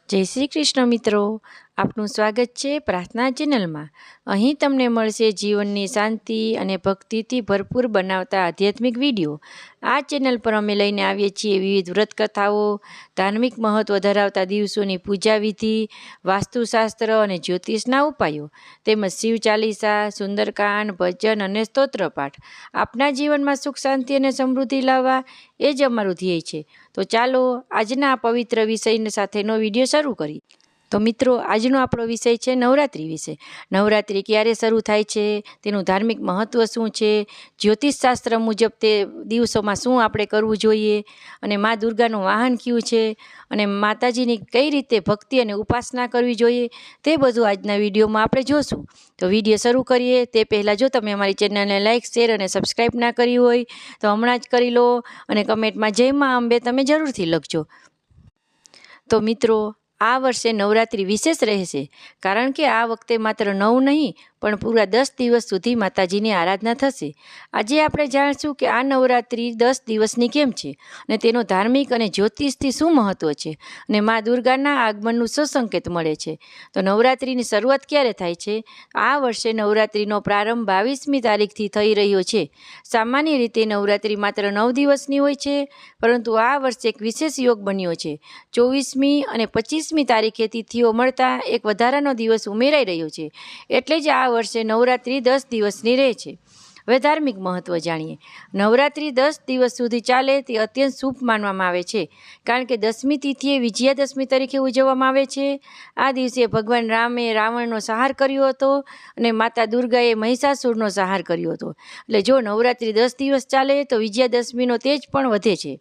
જય શ્રી કૃષ્ણ મિત્રો, આપનું સ્વાગત છે પ્રાર્થના ચેનલમાં। અહીં તમને મળશે જીવનની શાંતિ અને ભક્તિથી ભરપૂર બનાવતા આધ્યાત્મિક વિડીયો। આ ચેનલ પર અમે લઈને આવીએ છીએ વિવિધ વ્રત કથાઓ, ધાર્મિક મહત્ત્વ ધરાવતા દિવસોની પૂજા વિધિ, વાસ્તુશાસ્ત્ર અને જ્યોતિષના ઉપાયો, તેમજ શિવ ચાલીસા, સુંદરકાંડ, ભજન અને સ્તોત્ર પાઠ। આપના જીવનમાં સુખ શાંતિ અને સમૃદ્ધિ લાવવા એ જ અમારું ધ્યેય છે। તો ચાલો આજના આ પવિત્ર વિષય સાથેનો વિડીયો શરૂ કરીએ। તો મિત્રો, આજનો આપણો વિષય છે નવરાત્રિ વિશે। નવરાત્રિ ક્યારે શરૂ થાય છે, તેનું ધાર્મિક મહત્ત્વ શું છે, જ્યોતિષશાસ્ત્ર મુજબ તે દિવસોમાં શું આપણે કરવું જોઈએ, અને મા દુર્ગાનું વાહન કયું છે, અને માતાજીની કઈ રીતે ભક્તિ અને ઉપાસના કરવી જોઈએ, તે બધું આજના વિડીયોમાં આપણે જોશું। તો વિડીયો શરૂ કરીએ તે પહેલાં જો તમે અમારી ચેનલને લાઇક, શેર અને સબસ્ક્રાઈબ ના કરી હોય તો હમણાં જ કરી લો, અને કમેન્ટમાં જય મા અંબે તમે જરૂરથી લખજો। તો મિત્રો, આ વર્ષે નવરાત્રિ વિશેષ રહેશે, કારણ કે આ વખતે માત્ર 9 નહીં પણ પૂરા 10 દિવસ સુધી માતાજીની આરાધના થશે। આજે આપણે જાણીશું કે આ નવરાત્રિ 10 દિવસની કેમ છે, અને તેનો ધાર્મિક અને જ્યોતિષથી શું મહત્ત્વ છે, અને મા દુર્ગાના આગમનનું શું સંકેત મળે છે। તો નવરાત્રિની શરૂઆત ક્યારે થાય છે? આ વર્ષે નવરાત્રિનો પ્રારંભ 22મી તારીખથી થઈ રહ્યો છે। સામાન્ય રીતે નવરાત્રિ માત્ર 9 દિવસની હોય છે, પરંતુ આ વર્ષે એક વિશેષ યોગ બન્યો છે। 24મી અને 25મી તારીખે તિથિઓ મળતા એક વધારાનો દિવસ ઉમેરાઈ રહ્યો છે, એટલે જ આ વર્ષે નવરાત્રિ 10 દિવસની રહે છે। હવે ધાર્મિક મહત્ત્વ જાણીએ। નવરાત્રિ 10 દિવસ સુધી ચાલે તે અત્યંત શુભ માનવામાં આવે છે, કારણ કે 10મી તિથિએ વિજયાદશમી તરીકે ઉજવવામાં આવે છે। આ દિવસે ભગવાન રામે રાવણનો સંહાર કર્યો હતો, અને માતા દુર્ગાએ મહિષાસુરનો સંહાર કર્યો હતો। એટલે જો નવરાત્રિ 10 દિવસ ચાલે તો વિજયાદશમીનો તેજ પણ વધે છે।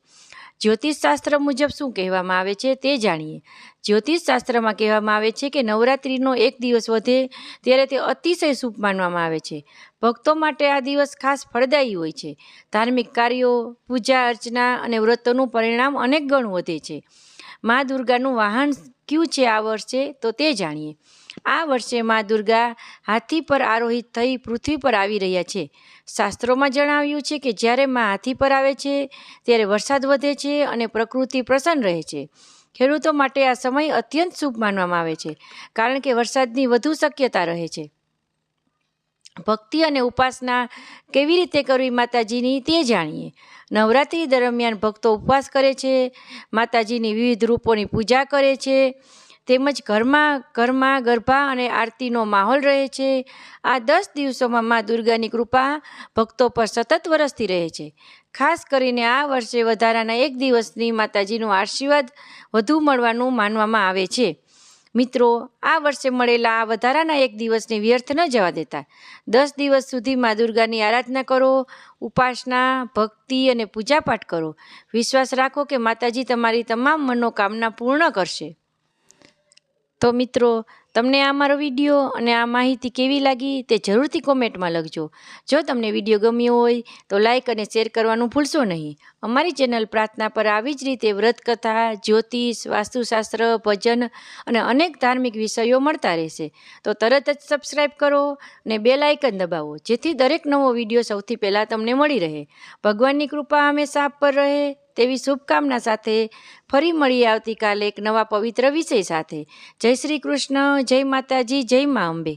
જ્યોતિષશાસ્ત્ર મુજબ શું કહેવામાં આવે છે તે જાણીએ। જ્યોતિષશાસ્ત્રમાં કહેવામાં આવે છે કે નવરાત્રિનો એક દિવસ વધે ત્યારે તે અતિશય શુભ માનવામાં આવે છે। ભક્તો માટે આ દિવસ ખાસ ફળદાયી હોય છે। ધાર્મિક કાર્યો, પૂજા અર્ચના અને વ્રતોનું પરિણામ અનેક ગણું વધે છે। મા દુર્ગાનું વાહન કયું છે આ વર્ષે, તો તે જાણીએ। આ વર્ષે મા દુર્ગા હાથી પર આરોહિત થઈ પૃથ્વી પર આવી રહ્યા છે। શાસ્ત્રોમાં જણાવ્યું છે કે જ્યારે મા હાથી પર આવે છે ત્યારે વરસાદ વધે છે અને પ્રકૃતિ પ્રસન્ન રહે છે। ખેડૂતો માટે આ સમય અત્યંત શુભ માનવામાં આવે છે, કારણ કે વરસાદની વધુ શક્યતા રહે છે। ભક્તિ અને ઉપાસના કેવી રીતે કરવી માતાજીની તે જાણીએ। નવરાત્રિ દરમિયાન ભક્તો ઉપવાસ કરે છે, માતાજીની વિવિધ રૂપોની પૂજા કરે છે, તેમજ ઘરમાં ગરબા અને આરતીનો માહોલ રહે છે। આ 10 દિવસોમાં મા દુર્ગાની કૃપા ભક્તો પર સતત વરસતી રહે છે। ખાસ કરીને આ વર્ષે વધારાના એક દિવસની માતાજીનો આશીર્વાદ વધુ મળવાનું માનવામાં આવે છે। મિત્રો, આ વર્ષે મળેલા આ વધારાના એક દિવસને વ્યર્થ ન જવા દેતા। 10 દિવસ સુધી મા દુર્ગાની આરાધના કરો, ઉપાસના, ભક્તિ અને પૂજાપાઠ કરો। વિશ્વાસ રાખો કે માતાજી તમારી તમામ મનોકામના પૂર્ણ કરશે। તો મિત્રો, તમને આ મારો વિડીયો અને આ માહિતી કેવી લાગી તે જરૂરથી કોમેન્ટમાં લખજો। જો તમને વિડીયો ગમ્યો હોય તો લાઇક અને શેર કરવાનું ભૂલશો નહીં। અમારી ચેનલ પ્રાર્થના પર આવી જ રીતે વ્રત કથા, જ્યોતિષ, વાસ્તુશાસ્ત્ર, ભજન અને અનેક ધાર્મિક વિષયો મળતા રહેશે। તો તરત જ સબસ્ક્રાઈબ કરો અને બેલ આઇકન દબાવો, જેથી દરેક નવો વિડીયો સૌથી પહેલાં તમને મળી રહે। ભગવાનની કૃપા હંમેશા આપ પર રહે તેવી શુભકામના સાથે ફરી મળીએ આવતીકાલે એક નવા પવિત્ર વિષય સાથે। જય શ્રી કૃષ્ણ, જય માતાજી, જય મા અંબે।